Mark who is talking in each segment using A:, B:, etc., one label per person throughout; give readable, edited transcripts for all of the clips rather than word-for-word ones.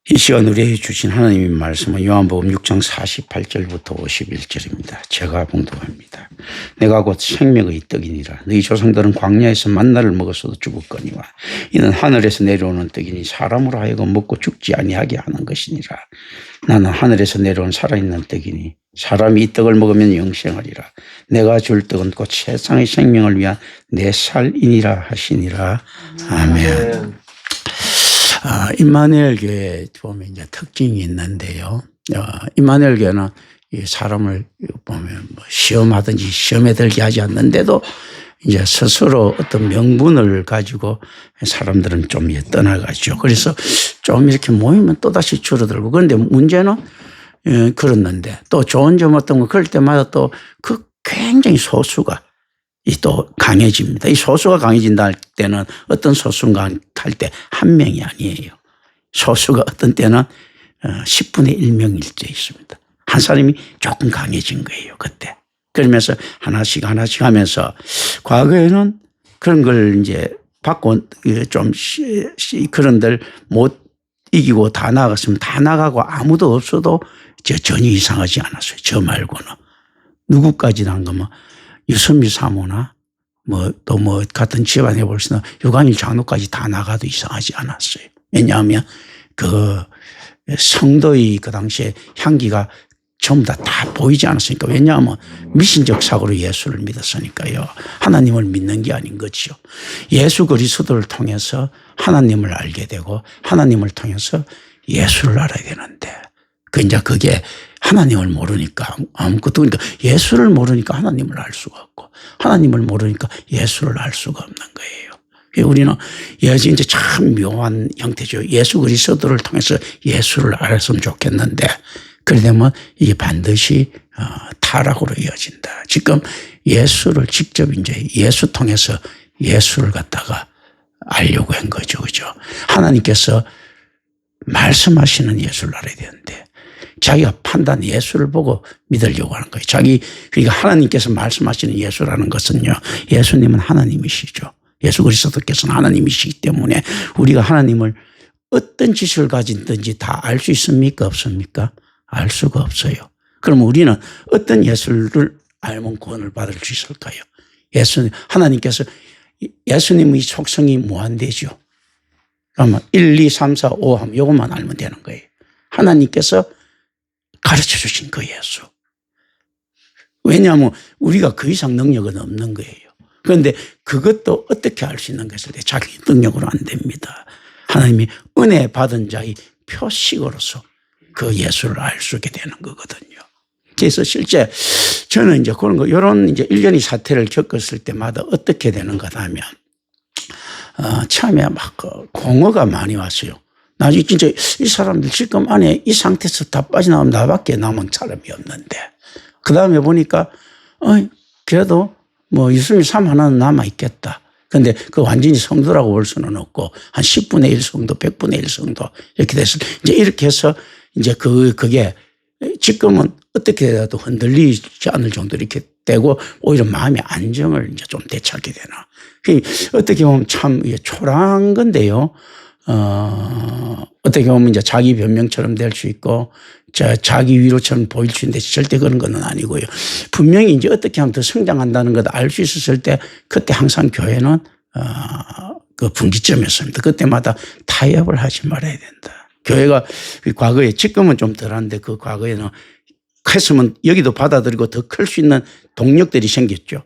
A: 이 시간 우리에게 주신 하나님의 말씀은 요한복음 6장 48절부터 51절입니다. 제가 봉독합니다. 내가 곧 생명의 떡이니라. 너희 조상들은 광야에서 만나를 먹었어도 죽었거니와 이는 하늘에서 내려오는 떡이니 사람으로 하여금 먹고 죽지 아니하게 하는 것이니라. 나는 하늘에서 내려온 살아있는 떡이니 사람이 이 떡을 먹으면 영생하리라. 내가 줄 떡은 곧 세상의 생명을 위한 내 살이니라 하시니라. 아멘. 임마누엘 교회 보면 이제 특징이 있는데요. 임마누엘 교회는 사람을 보면 뭐 시험하든지 시험에 들게 하지 않는데도 이제 스스로 어떤 명분을 가지고 사람들은 좀 떠나가죠. 그래서 좀 이렇게 모이면 또다시 줄어들고, 그런데 문제는 그렇는데 또 좋은 점 어떤 거 그럴 때마다 또 그 굉장히 소수가 또 강해집니다. 이 소수가 강해진다 할 때는 어떤 소수가 할 때 한 명이 아니에요. 소수가 어떤 때는 10분의 1명일 때 있습니다. 한 사람이 조금 강해진 거예요, 그때. 그러면서 하나씩 하면서 과거에는 그런 걸 이제 받고 좀 그런들 못 이기고 다 나갔으면 다 나가고 아무도 없어도 전혀 이상하지 않았어요. 저 말고는. 누구까지 난 거면 유선미 사모나 또 같은 집안에 볼 수는 유관일 장로까지 다 나가도 이상하지 않았어요. 왜냐하면 그 성도의 그 당시에 향기가 전부 다 보이지 않았으니까. 왜냐하면 미신적 사고로 예수를 믿었으니까요. 하나님을 믿는 게 아닌 거죠. 예수 그리스도를 통해서 하나님을 알게 되고 하나님을 통해서 예수를 알아야 되는데 그게 하나님을 모르니까 아무것도, 그러니까 예수를 모르니까 하나님을 알 수가 없고 하나님을 모르니까 예수를 알 수가 없는 거예요. 우리는 이제 참 묘한 형태죠. 예수 그리스도를 통해서 예수를 알았으면 좋겠는데 그러려면 이게 반드시 타락으로 이어진다. 지금 예수를 직접 이제 예수 통해서 예수를 갖다가 알려고 한 거죠. 그죠? 하나님께서 말씀하시는 예수를 알아야 되는데 자기가 판단 예수를 보고 믿으려고 하는 거예요. 그러니까 하나님께서 말씀하시는 예수라는 것은요, 예수님은 하나님이시죠. 예수 그리스도께서는 하나님이시기 때문에 우리가 하나님을 어떤 지식을 가진든지 다 알 수 있습니까? 없습니까? 알 수가 없어요. 그럼 우리는 어떤 예수를 알면 구원을 받을 수 있을까요? 하나님께서 예수님의 속성이 무한대죠. 그러면 1, 2, 3, 4, 5 하면 이것만 알면 되는 거예요. 하나님께서 가르쳐 주신 그 예수. 왜냐하면 우리가 그 이상 능력은 없는 거예요. 그런데 그것도 어떻게 알 수 있는 것일 때 자기 능력으로 안 됩니다. 하나님이 은혜 받은 자의 표식으로서 그 예수를 알 수 있게 되는 거거든요. 그래서 실제 저는 이제 그런 거, 이런 이제 일련의 사태를 겪었을 때마다 어떻게 되는가 하면, 처음에 막 공허가 많이 왔어요. 나중에 진짜 이 사람들 지금 안에 이 상태에서 다 빠져나오면 나밖에 남은 사람이 없는데, 그 다음에 보니까, 그래도 유수민 3 하나는 남아있겠다. 근데 그 완전히 성도라고 볼 수는 없고, 한 10분의 1 성도, 100분의 1 성도, 이렇게 돼서, 이제 이렇게 해서, 이제 그게 지금은 어떻게 해도 흔들리지 않을 정도로 이렇게 되고, 오히려 마음의 안정을 이제 좀 되찾게 되나. 어떻게 보면 참 초라한 건데요. 어떻게 보면 이제 자기 변명처럼 될 수 있고, 자기 위로처럼 보일 수 있는데 절대 그런 건 아니고요. 분명히 이제 어떻게 하면 더 성장한다는 걸 알 수 있었을 때, 그때 항상 교회는, 그 분기점이었습니다. 그때마다 타협을 하지 말아야 된다. 교회가 과거에, 지금은 좀 덜한데 그 과거에는 했으면 여기도 받아들이고 더 클 수 있는 동력들이 생겼죠.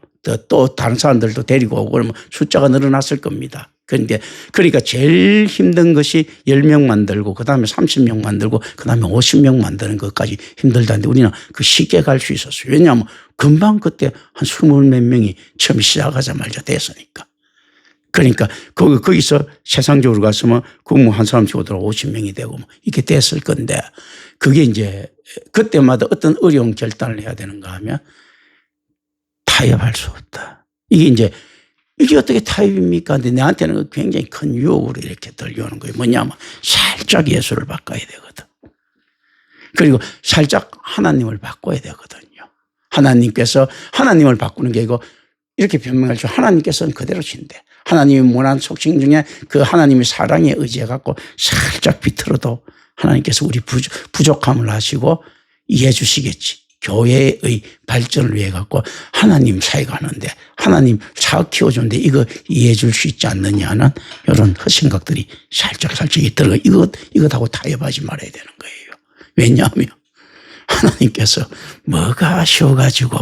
A: 또 다른 사람들도 데리고 오고 그러면 숫자가 늘어났을 겁니다. 그러니까 제일 힘든 것이 10명 만들고 그다음에 30명 만들고 그다음에 50명 만드는 것까지 힘들다는데 우리는 그 쉽게 갈 수 있었어요. 왜냐하면 금방 그때 한 20몇 명이 처음 시작하자마자 됐으니까. 그러니까 거기서 세상적으로 갔으면 그뭐 한 사람씩 오더라 50명이 되고 이렇게 됐을 건데, 그게 이제 그때마다 어떤 어려운 결단을 해야 되는가 하면 타협할 수 없다. 이게 어떻게 타협입니까? 근데 나한테는 굉장히 큰 유혹으로 이렇게 들려오는 거예요. 뭐냐면 살짝 예수를 바꿔야 되거든. 그리고 살짝 하나님을 바꿔야 되거든요. 하나님께서 하나님을 바꾸는 게 이거 이렇게 변명할 줄, 하나님께서는 그대로신데 하나님의 무한한 속성 중에 그 하나님의 사랑에 의지해 갖고 살짝 비틀어도 하나님께서 우리 부족함을 아시고 이해해 주시겠지. 교회의 발전을 위해 갖고 하나님 사회가 하는데 하나님 사업 키워주는데 이거 이해해 줄 수 있지 않느냐는 이런 헛생각들이 살짝 있더라고. 이것하고 타협하지 말아야 되는 거예요. 왜냐하면 하나님께서 뭐가 아쉬워가지고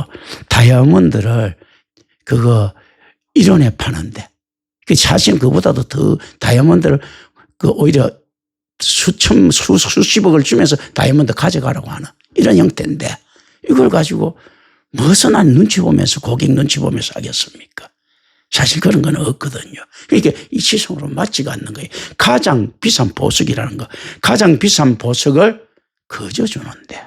A: 다이아몬드를 그거 1원에 파는데 사실 그보다도 더 다이아몬드를 오히려 수십억을 주면서 다이아몬드 가져가라고 하는 이런 형태인데 이걸 가지고 무슨 난 눈치 보면서 고객 눈치 보면서 하겠습니까? 사실 그런 건 없거든요. 그러니까 이 지성으로 맞지가 않는 거예요. 가장 비싼 보석이라는 거. 가장 비싼 보석을 거저 주는데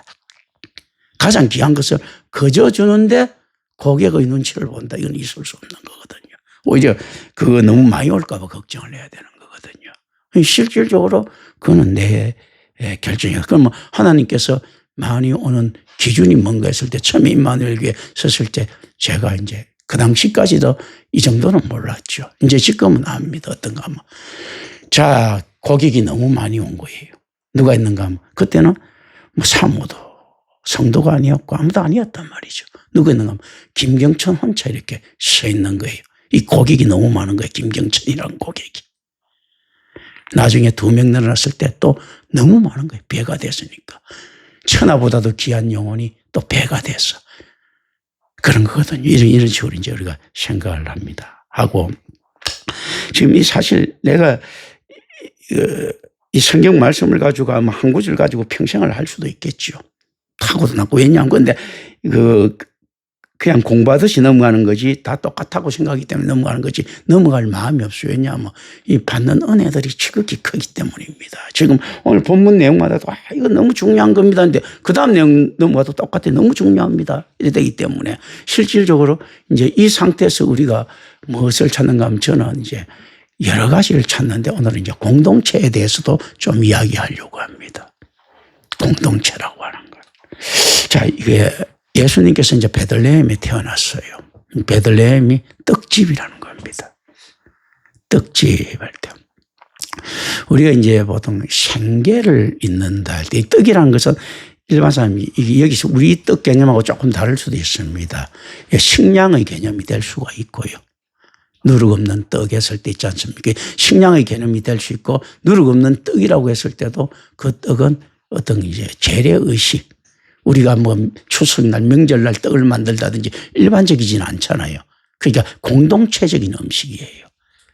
A: 가장 귀한 것을 거저 주는데 고객의 눈치를 본다. 이건 있을 수 없는 거거든요. 오히려 그거 너무 많이 올까 봐 걱정을 해야 되는 거거든요. 실질적으로 그거는 내 결정이에요. 그러면 하나님께서 많이 오는 기준이 뭔가 했을 때 처음에 임마누엘 교회 섰을 때 제가 이제 그 당시까지도 이 정도는 몰랐죠. 이제 지금은 압니다. 어떤가 하면. 자, 고객이 너무 많이 온 거예요. 누가 있는가 하면 그때는 뭐 사모도 성도가 아니었고 아무도 아니었단 말이죠. 누가 있는가 하면 김경천 혼자 이렇게 서 있는 거예요. 이 고객이 너무 많은 거예요. 김경천이라는 고객이. 나중에 2명 늘어났을 때 또 너무 많은 거예요. 배가 됐으니까. 천하보다도 귀한 영혼이 또 배가 됐어. 그런 거거든요. 이런 식으로 이제 우리가 생각을 합니다. 하고, 지금 이 사실 내가 이 성경 말씀을 가지고 아마 한 구절 가지고 평생을 할 수도 있겠죠. 타고도 났고, 왜냐하면 근데 그냥 공부하듯이 넘어가는 거지 다 똑같다고 생각하기 때문에 넘어가는 거지 넘어갈 마음이 없어요. 왜냐하면 이 받는 은혜들이 지극히 크기 때문입니다. 지금 오늘 본문 내용마다도 이거 너무 중요한 겁니다. 근데 그 다음 내용 넘어가도 똑같아. 너무 중요합니다. 이래 되기 때문에 실질적으로 이제 이 상태에서 우리가 무엇을 찾는가 하면 저는 이제 여러 가지를 찾는데 오늘은 이제 공동체에 대해서도 좀 이야기하려고 합니다. 공동체라고 하는 걸. 자, 이게 예수님께서 이제 베들레헴에 태어났어요. 베들레헴이 떡집이라는 겁니다. 떡집할 때. 우리가 이제 보통 생계를 잇는다 할 때, 떡이라는 것은 일반 사람이 여기서 우리 떡 개념하고 조금 다를 수도 있습니다. 식량의 개념이 될 수가 있고요. 누룩 없는 떡 했을 때 있지 않습니까? 식량의 개념이 될 수 있고, 누룩 없는 떡이라고 했을 때도 그 떡은 어떤 이제 재래의식, 우리가 뭐 추석날 명절날 떡을 만들다든지 일반적이지는 않잖아요. 그러니까 공동체적인 음식이에요.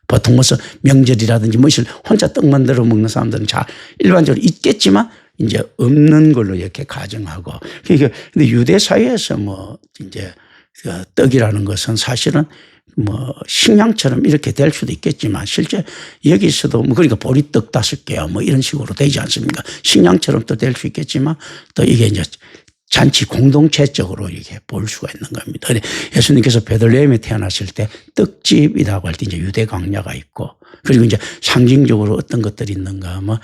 A: 보통 무슨 명절이라든지 무엇을 혼자 떡 만들어 먹는 사람들은 잘 일반적으로 있겠지만 이제 없는 걸로 이렇게 가정하고. 그러니까 근데 유대 사회에서 뭐 이제 떡이라는 것은 사실은 뭐 식량처럼 이렇게 될 수도 있겠지만 실제 여기서도 뭐 그러니까 보리떡 5개야 뭐 이런 식으로 되지 않습니까? 식량처럼 또 될 수 있겠지만 또 이게 이제 잔치 공동체적으로 이렇게 볼 수가 있는 겁니다. 예수님께서 베들레헴에 태어났을 때 떡집이라고 할 때 이제 유대 광야가 있고 그리고 이제 상징적으로 어떤 것들이 있는가 하면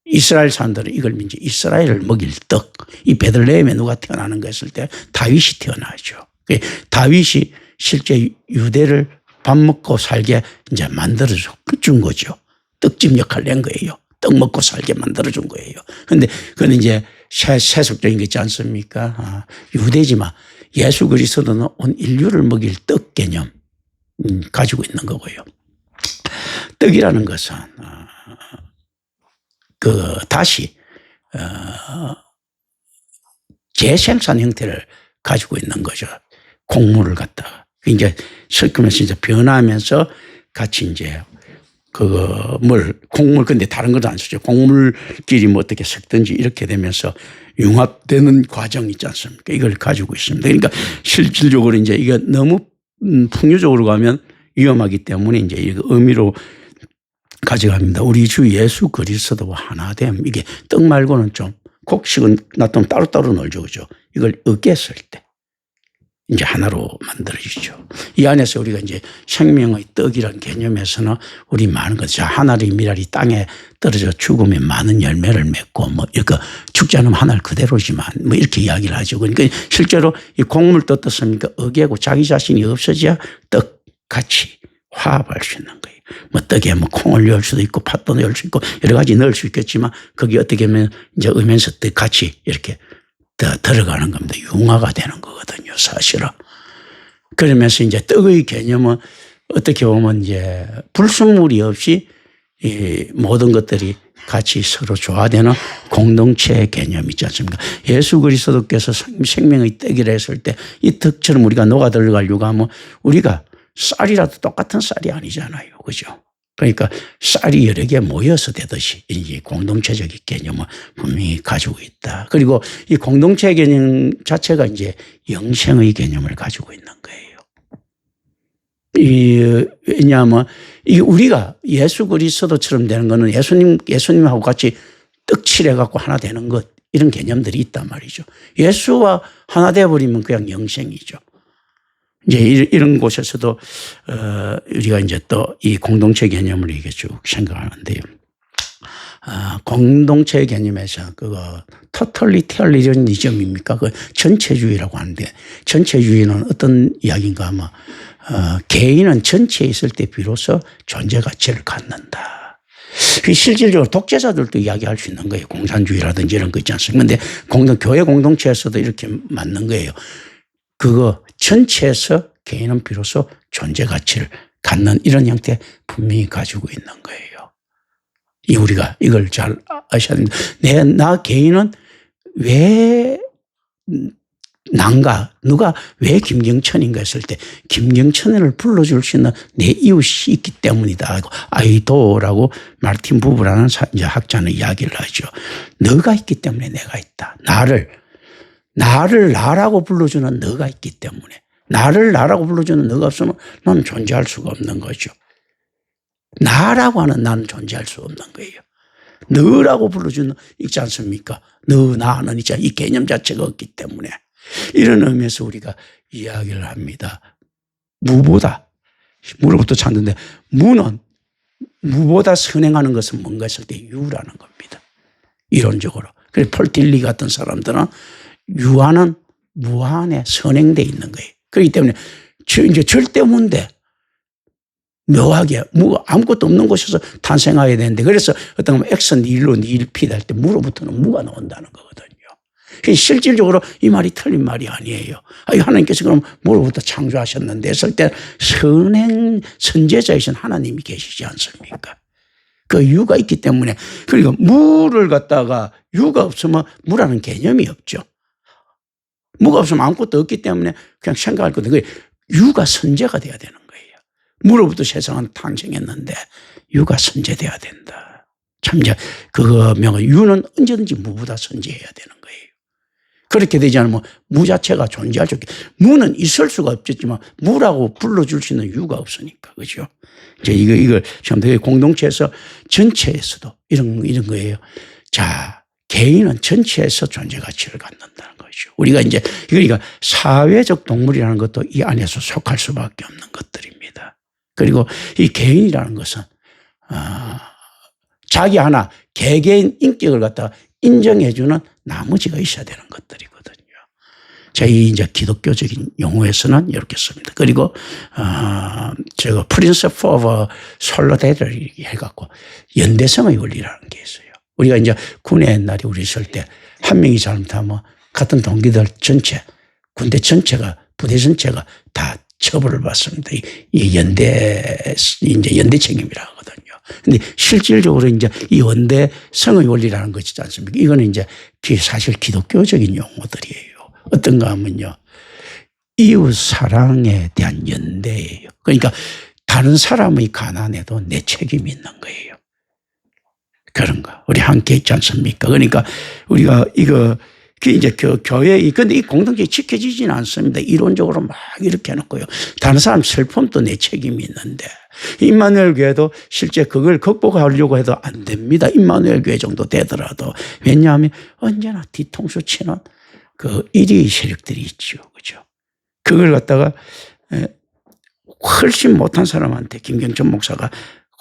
A: 이스라엘 사람들은 이걸 이제 이스라엘을 먹일 떡. 이 베들레헴에 누가 태어나는 거 했을 때 다윗이 태어나죠. 다윗이 실제 유대를 밥 먹고 살게 이제 만들어 준 거죠. 떡집 역할을 낸 거예요. 떡 먹고 살게 만들어 준 거예요. 그런데 그건 이제 세속적인 게 있지 않습니까? 유대지만 예수 그리스도는 온 인류를 먹일 떡 개념 가지고 있는 거고요. 떡이라는 것은 다시 재생산 형태를 가지고 있는 거죠. 곡물을 갖다가 이제 섞으면서 이제 변화하면서 같이 이제 곡물 근데 다른 것도 안 쓰죠. 곡물끼리 뭐 어떻게 섞든지 이렇게 되면서 융합되는 과정이 있지 않습니까? 이걸 가지고 있습니다. 그러니까 실질적으로 이제 이게 너무 풍요적으로 가면 위험하기 때문에 이제 이거 의미로 가져갑니다. 우리 주 예수 그리스도와 하나됨. 이게 떡 말고는 좀 곡식은 놔두면 따로따로 놀죠. 그죠? 이걸 으깼을 때 이제 하나로 만들어지죠. 이 안에서 우리가 이제 생명의 떡이라는 개념에서는 우리 많은 것, 하나리 미랄이 땅에 떨어져 죽으면 많은 열매를 맺고 뭐 이렇게 죽지 않으면 하늘 그대로지만 뭐 이렇게 이야기를 하죠. 그러니까 실제로 이 곡물도 어떻습니까? 어개고 자기 자신이 없어져야 떡같이 화합할 수 있는 거예요. 뭐 떡에 뭐 콩을 넣을 수도 있고 팥도 넣을 수 있고 여러 가지 넣을 수 있겠지만 거기 어떻게 하면 이제 으면서 같이 이렇게 들어가는 겁니다. 융화가 되는 거거든요, 사실은. 그러면서 이제 떡의 개념은 어떻게 보면 이제 불순물이 없이 이 모든 것들이 같이 서로 조화되는 공동체의 개념이 있지 않습니까? 예수 그리스도께서 생명의 떡이라 했을 때 이 떡처럼 우리가 녹아 들어가려고 하면 우리가 쌀이라도 똑같은 쌀이 아니잖아요. 그죠? 그러니까 쌀이 여러 개 모여서 되듯이 이 공동체적인 개념을 분명히 가지고 있다. 그리고 이 공동체 개념 자체가 이제 영생의 개념을 가지고 있는 거예요. 왜냐하면 이 우리가 예수 그리스도처럼 되는 거는 예수님하고 같이 떡칠해 갖고 하나 되는 것 이런 개념들이 있단 말이죠. 예수와 하나 되어버리면 그냥 영생이죠. 이제 이런 곳에서도 우리가 이제 또 이 공동체 개념을 이게 쭉 생각하는데요. 공동체 개념에서 그거 토탈리테리언이즘입니까? 그 전체주의라고 하는데 전체주의는 어떤 이야기인가 하면 개인은 전체에 있을 때 비로소 존재 가치를 갖는다. 실질적으로 독재자들도 이야기할 수 있는 거예요. 공산주의라든지 이런 거 있지 않습니까? 그런데 교회 공동체에서도 이렇게 맞는 거예요. 그거 전체에서 개인은 비로소 존재 가치를 갖는 이런 형태 분명히 가지고 있는 거예요. 우리가 이걸 잘 아셔야 됩니다. 나 개인은 왜 난가? 누가 왜 김경천인가 했을 때 김경천을 불러줄 수 있는 내 이웃이 있기 때문이다. 아이도라고 마르틴 부브라는 학자는 이야기를 하죠. 너가 있기 때문에 내가 있다. 나를 나라고 불러주는 너가 있기 때문에 나를 나라고 불러주는 너가 없으면 나는 존재할 수가 없는 거죠. 나라고 하는 나는 존재할 수 없는 거예요. 너라고 불러주는 있지 않습니까? 너, 나는 있지 않습니까? 이 개념 자체가 없기 때문에 이런 의미에서 우리가 이야기를 합니다. 무로부터 찾는데 무보다 선행하는 것은 뭔가 했을 때 유라는 겁니다. 이론적으로. 그래서 폴틸리 같은 사람들은 유하는 무한에 선행되어 있는 거예요. 그렇기 때문에 이제 절대무인데 묘하게 아무것도 없는 곳에서 탄생하게 되는데 그래서 어떤 면 X 닐로 닐피다 할 때 무로부터는 무가 나온다는 거거든요. 실질적으로 이 말이 틀린 말이 아니에요. 하나님께서 그럼 무로부터 창조하셨는데 했을 때 선제자이신 하나님이 계시지 않습니까? 그 유가 있기 때문에 그러니까 무를 갖다가 유가 없으면 무라는 개념이 없죠. 무가 없으면 아무것도 없기 때문에 그냥 생각할 건데 그게 유가 선제가 돼야 되는 거예요. 무로부터 세상은 탄생했는데 유가 선제돼야 된다. 참 이제 그거 명은 유는 언제든지 무보다 선제해야 되는 거예요. 그렇게 되지 않으면 무 자체가 존재할 수 없게 무는 있을 수가 없겠지만 무라고 불러줄 수 있는 유가 없으니까 그죠? 이제 이걸 참 되게 공동체에서 전체에서도 이런 거예요. 자, 개인은 전체에서 존재 가치를 갖는다는 거죠. 우리가 이제 그러니까 사회적 동물이라는 것도 이 안에서 속할 수밖에 없는 것들입니다. 그리고 이 개인이라는 것은 자기 하나 개개인 인격을 갖다가 인정해주는 나머지가 있어야 되는 것들이거든요. 저희 이제 기독교적인 용어에서는 이렇게 씁니다. 그리고 제가 프린시플 오브 솔로데이터를 해갖고 연대성의 원리라는 게 있어요. 우리가 이제 군에 옛날에 우리 있을 때 한 명이 잘못하면 같은 동기들 전체, 군대 전체가, 부대 전체가 다 처벌을 받습니다. 이 연대 책임이라 하거든요. 근데 실질적으로 이제 이 연대성의 원리라는 것이지 않습니까? 이거는 이제 사실 기독교적인 용어들이에요. 어떤가 하면요. 이웃 사랑에 대한 연대예요. 그러니까 다른 사람의 가난에도 내 책임이 있는 거예요. 그런 거. 우리 함께 있지 않습니까? 그러니까 우리가 이제 교회, 근데 이 공동체에 지켜지지는 않습니다. 이론적으로 막 이렇게 해놓고요. 다른 사람 슬픔도 내 책임이 있는데. 임마누엘 교회도 실제 그걸 극복하려고 해도 안 됩니다. 임마누엘 교회 정도 되더라도. 왜냐하면 언제나 뒤통수 치는 그 이리 세력들이 있죠. 그죠? 그걸 갖다가 훨씬 못한 사람한테 김경천 목사가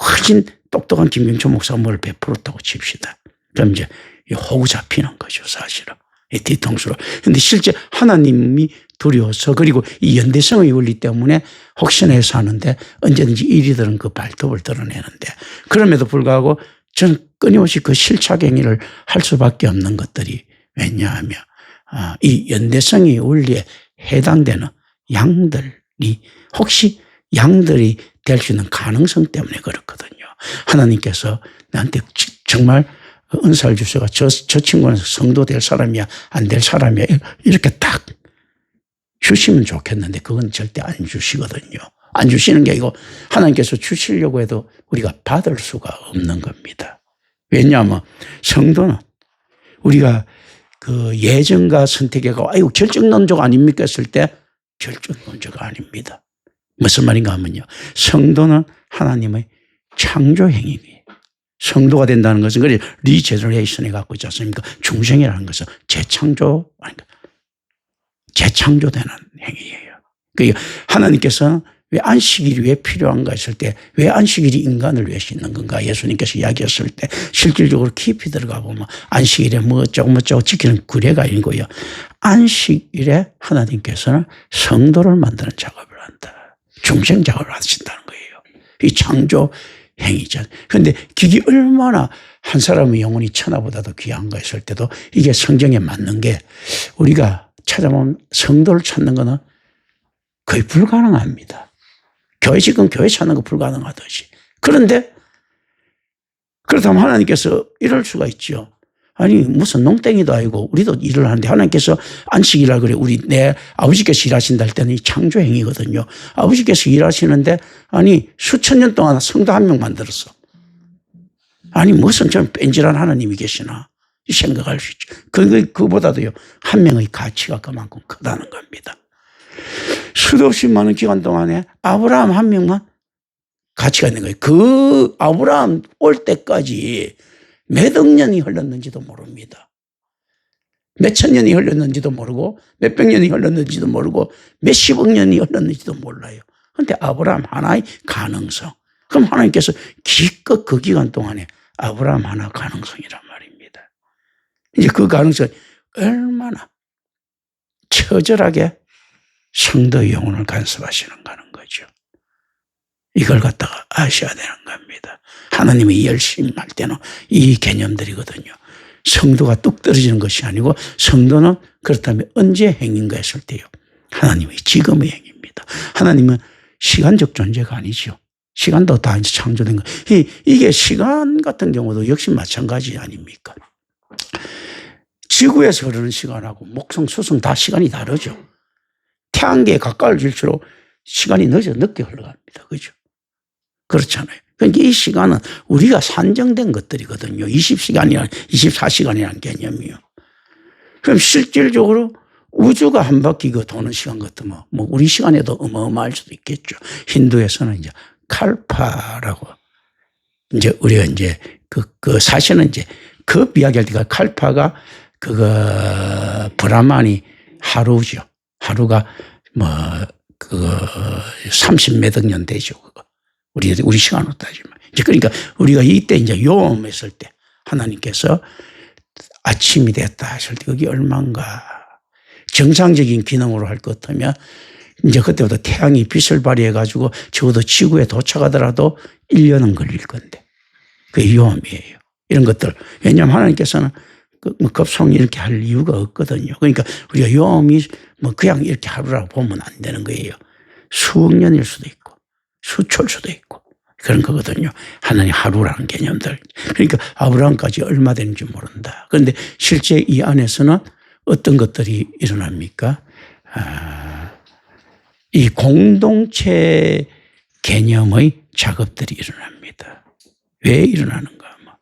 A: 훨씬 똑똑한 김경천 목사가 뭘 베풀었다고 칩시다. 그럼 이제 호구 잡히는 거죠, 사실은. 뒤통수로. 근데 실제 하나님이 두려워서 그리고 이 연대성의 원리 때문에 혹시나 해서 하는데 언제든지 이리들은 그 발톱을 드러내는데 그럼에도 불구하고 저는 끊임없이 그 실착 행위를 할 수밖에 없는 것들이 왜냐하면 이 연대성의 원리에 해당되는 양들이 혹시 양들이 될 수 있는 가능성 때문에 그렇거든요. 하나님께서 나한테 정말 은사를 주셔가 저 친구는 성도 될 사람이야 안 될 사람이야 이렇게 딱 주시면 좋겠는데 그건 절대 안 주시거든요. 안 주시는 게 아니고 하나님께서 주시려고 해도 우리가 받을 수가 없는 겁니다. 왜냐하면 성도는 우리가 그 예정과 선택해가 아이고 결정론적 아닙니까 했을 때 결정론적 아닙니다. 무슨 말인가 하면요. 성도는 하나님의 창조행위예요. 성도가 된다는 것은 그래 리제너레이션에 갖고 있지 않습니까? 중생이라는 것은 재창조되는 행위예요. 그러니까 하나님께서는 왜 안식일이 왜 필요한가 했을 때 왜 안식일이 인간을 위해 있는 건가 예수님께서 이야기했을 때 실질적으로 깊이 들어가 보면 안식일에 뭐 어쩌고 지키는 규례가 아니고요. 안식일에 하나님께서는 성도를 만드는 작업을 한다. 중생 작업을 하신다는 거예요. 이 창조 행위죠. 그런데 그게 얼마나 한 사람의 영혼이 천하보다도 귀한가 했을 때도 이게 성경에 맞는 게 우리가 찾아보면 성도를 찾는 거는 거의 불가능합니다. 지금 교회 찾는 거 불가능하듯이. 그런데 그렇다면 하나님께서 이럴 수가 있죠. 아니 무슨 농땡이도 아니고 우리도 일을 하는데 하나님께서 안식일이라 그래. 내 아버지께서 일하신다 할 때는 이 창조행위거든요. 아버지께서 일하시는데 아니 수천 년 동안 성도 한 명 만들었어. 아니 무슨 좀 뺀질한 하나님이 계시나 생각할 수 있죠. 그보다도요 한 명의 가치가 그만큼 크다는 겁니다. 수도 없이 많은 기간 동안에 아브라함 한 명만 가치가 있는 거예요. 그 아브라함 올 때까지 몇 억 년이 흘렀는지도 모릅니다. 몇 천 년이 흘렀는지도 모르고 몇백 년이 흘렀는지도 모르고 몇십억 년이 흘렀는지도 몰라요. 그런데 아브라함 하나의 가능성. 그럼 하나님께서 기껏 그 기간 동안에 아브라함 하나 가능성이란 말입니다. 이제 그 가능성이 얼마나 처절하게 성도의 영혼을 간섭하시는가 하는 거죠. 이걸 갖다가 아셔야 되는 겁니다. 하나님이 열심히 할 때는 이 개념들이거든요. 성도가 뚝 떨어지는 것이 아니고 성도는 그렇다면 언제 행인가 했을 때요. 하나님의 지금의 행입니다. 하나님은 시간적 존재가 아니죠. 시간도 다 이제 창조된 거. 이게 시간 같은 경우도 역시 마찬가지 아닙니까? 지구에서 흐르는 시간하고 목성, 수성 다 시간이 다르죠. 태양계에 가까워질수록 시간이 늦게 흘러갑니다. 그죠? 그렇잖아요. 그러니까 이 시간은 우리가 산정된 것들이거든요. 20시간이나 24시간이라는 개념이요. 그럼 실질적으로 우주가 한 바퀴 도는 시간 같으면 뭐 우리 시간에도 어마어마할 수도 있겠죠. 힌두에서는 이제 칼파라고 이제 우리가 이제 사실은 이제 그 이야기할 때가 칼파가 브라만이 하루죠. 하루가 30몇 억 년 되죠. 그거. 우리 시간으로 따지면. 이제 그러니까 우리가 이때 이제 요음했을 때 하나님께서 아침이 됐다 하실 때 그게 얼마인가. 정상적인 기능으로 할 것 같으면 이제 그때부터 태양이 빛을 발휘해 가지고 적어도 지구에 도착하더라도 1년은 걸릴 건데. 그게 요음이에요. 이런 것들. 왜냐하면 하나님께서는 급속히 이렇게 할 이유가 없거든요. 그러니까 우리가 요음이 그냥 이렇게 하루라고 보면 안 되는 거예요. 수억 년일 수도 있고 수초일 수도 있고 그런 거거든요. 하나님 하루라는 개념들. 그러니까 아브라함까지 얼마 되는지 모른다. 그런데 실제 이 안에서는 어떤 것들이 일어납니까? 이 공동체 개념의 작업들이 일어납니다. 왜 일어나는가 하면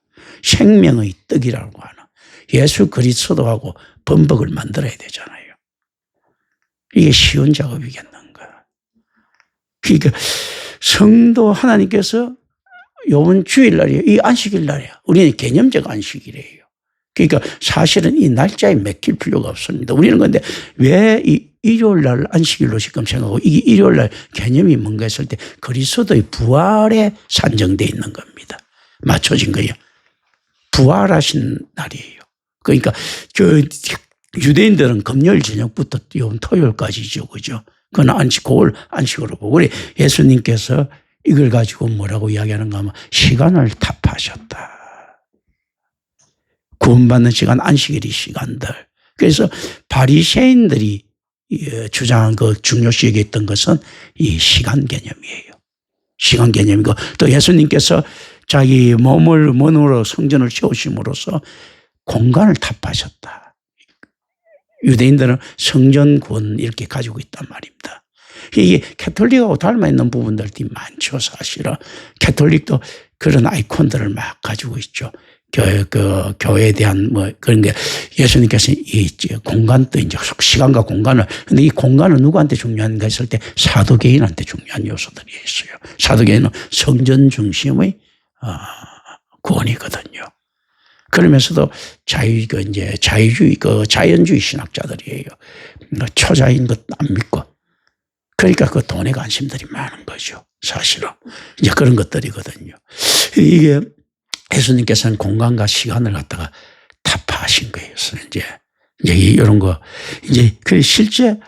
A: 생명의 떡이라고 하는 예수 그리스도하고 범벅을 만들어야 되잖아요. 이게 쉬운 작업이겠는가. 그러니까 성도 하나님께서 요번 주일날이에요. 이 안식일 날이야. 우리는 개념적 안식일이에요. 그러니까 사실은 이 날짜에 맡길 필요가 없습니다. 우리는 근데 왜 이 일요일날 안식일로 지금 생각하고 이게 일요일날 개념이 뭔가 했을 때 그리스도의 부활에 산정되어 있는 겁니다. 맞춰진 거예요. 부활하신 날이에요. 그러니까 유대인들은 금요일 저녁부터 토요일까지죠. 그죠? 그건 안식, 그걸 안식으로 보고. 그래 예수님께서 이걸 가지고 뭐라고 이야기하는가 하면 시간을 탑하셨다. 구원받는 시간, 안식일이 시간들. 그래서 바리새인들이 주장한 그 중요시 얘기했던 것은 이 시간 개념이에요. 시간 개념이고 또 예수님께서 자기 몸으로 성전을 채우심으로써 공간을 탑하셨다. 유대인들은 성전군 이렇게 가지고 있단 말입니다. 이게 캐톨릭하고 닮아있는 부분들이 많죠. 사실은 캐톨릭도 그런 아이콘들을 막 가지고 있죠. 교회에 대한 뭐 그런 게 예수님께서 이 공간도 이제 시간과 공간을 근데 이 공간은 누구한테 중요한가 했을 때 사도개인한테 중요한 요소들이 있어요. 사도개인은 성전 중심의 구원이거든요. 그러면서도 자유주의 자연주의 신학자들이에요. 초자인 것 안 믿고 그러니까 그 돈에 관심들이 많은 거죠. 사실은 이제 그런 것들이거든요. 이게 예수님께서는 공간과 시간을 갖다가 타파하신 거예요. 이제 이런 거 이제 그 실제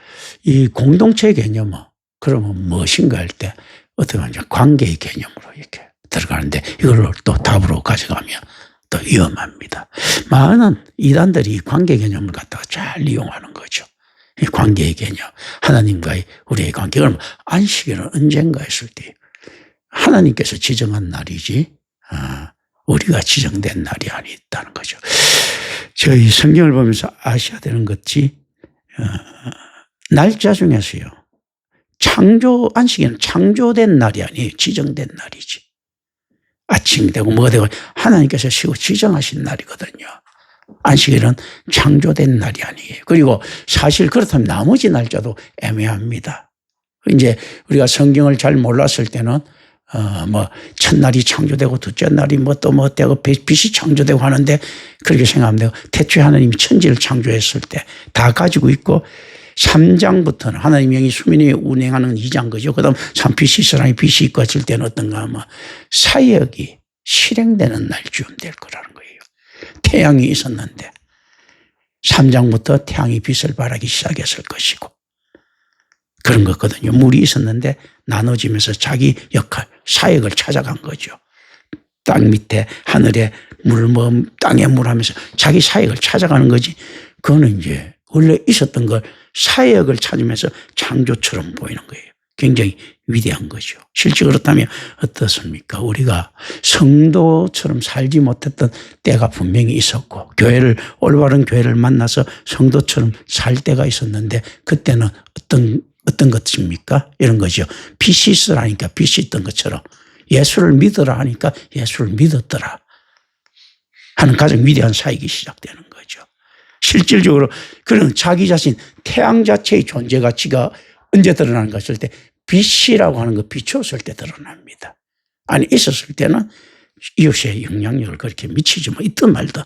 A: 이 공동체 개념은 그러면 무엇인가 할 때 어떻게 하면 관계의 개념으로 이렇게 들어가는데 이걸 또 답으로 가져가면 또 위험합니다. 많은 이단들이 관계 개념을 갖다가 잘 이용하는 거죠. 이 관계의 개념, 하나님과의 우리의 관계. 그럼 안식일은 언젠가 했을 때 하나님께서 지정한 날이지 우리가 지정된 날이 아니다는 거죠. 저희 성경을 보면서 아셔야 되는 것이 날짜 중에서요. 안식일은 창조된 날이 아니에요. 지정된 날이지. 아침이 되고 뭐가 되고 하나님께서 쉬고 지정하신 날이거든요. 안식일은 창조된 날이 아니에요. 그리고 사실 그렇다면 나머지 날짜도 애매합니다. 이제 우리가 성경을 잘 몰랐을 때는 첫날이 창조되고 둘째 날이 되고 빛이 창조되고 하는데 그렇게 생각하면 되고 태초에 하나님이 천지를 창조했을 때 다 가지고 있고 3장부터는 하나님의 영이 수민이 운행하는 2장 거죠. 그 다음 산빛이 있으라니 빛이 있고 했을 때는 어떤가 하면 사역이 실행되는 날쯤 될 거라는 거예요. 태양이 있었는데 3장부터 태양이 빛을 발하기 시작했을 것이고 그런 거거든요. 물이 있었는데 나눠지면서 자기 역할, 사역을 찾아간 거죠. 땅 밑에 하늘에 땅에 물 하면서 자기 사역을 찾아가는 거지. 그거는 이제 원래 있었던 걸 사역을 찾으면서 창조처럼 보이는 거예요. 굉장히 위대한 거죠. 실제 그렇다면 어떻습니까? 우리가 성도처럼 살지 못했던 때가 분명히 있었고 올바른 교회를 만나서 성도처럼 살 때가 있었는데 그때는 어떤 것입니까? 이런 거죠. 빛이 있으라니까 빛이 있던 것처럼 예수를 믿으라 하니까 예수를 믿었더라 하는 가장 위대한 사역이 시작되는 거죠. 실질적으로 그런 자기 자신 태양 자체의 존재 가치가 언제 드러나는가 했을 때 빛이라고 하는 거 비추었을 때 드러납니다. 아니 있었을 때는 이웃의 영향력을 그렇게 미치지 있든 말든.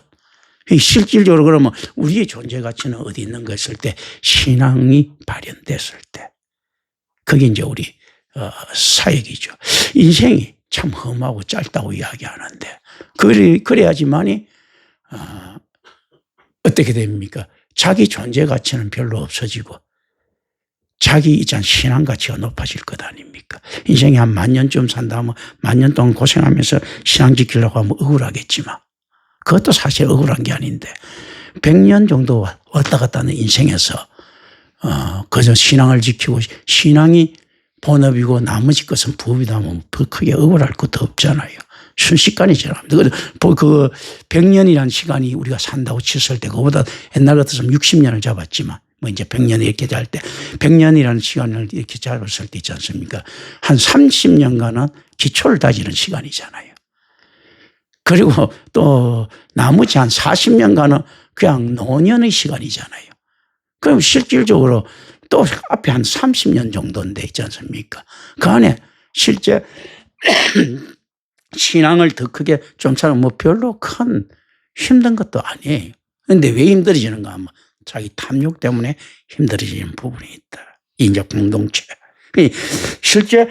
A: 실질적으로 그러면 우리의 존재 가치는 어디 있는가 했을 때 신앙이 발현됐을 때 그게 이제 우리 사역이죠. 인생이 참 험하고 짧다고 이야기하는데 그래야지만이 어떻게 됩니까? 자기 존재 가치는 별로 없어지고 자기 신앙 가치가 높아질 것 아닙니까? 인생이 한 10,000년쯤 산다 하면 10,000년 동안 고생하면서 신앙 지키려고 하면 억울하겠지만 그것도 사실 억울한 게 아닌데 100년 정도 왔다 갔다 하는 인생에서 그저 신앙을 지키고 신앙이 본업이고 나머지 것은 부업이다 하면 크게 억울할 것도 없잖아요. 순식간에 지납니다. 그 100년이라는 시간이 우리가 산다고 쳤을 때 그거보다 옛날 같았으면 60년을 잡았지만 이제 100년 이렇게 잘 때 100년이라는 시간을 이렇게 잡았을 때 있지 않습니까? 한 30년간은 기초를 다지는 시간이잖아요. 그리고 또 나머지 한 40년간은 그냥 노년의 시간이잖아요. 그럼 실질적으로 또 앞에 한 30년 정도인데 있지 않습니까? 그 안에 실제 신앙을 더 크게 좀 차는 별로 큰 힘든 것도 아니에요. 그런데 왜 힘들어지는가 하면 자기 탐욕 때문에 힘들어지는 부분이 있다. 인적 공동체. 실제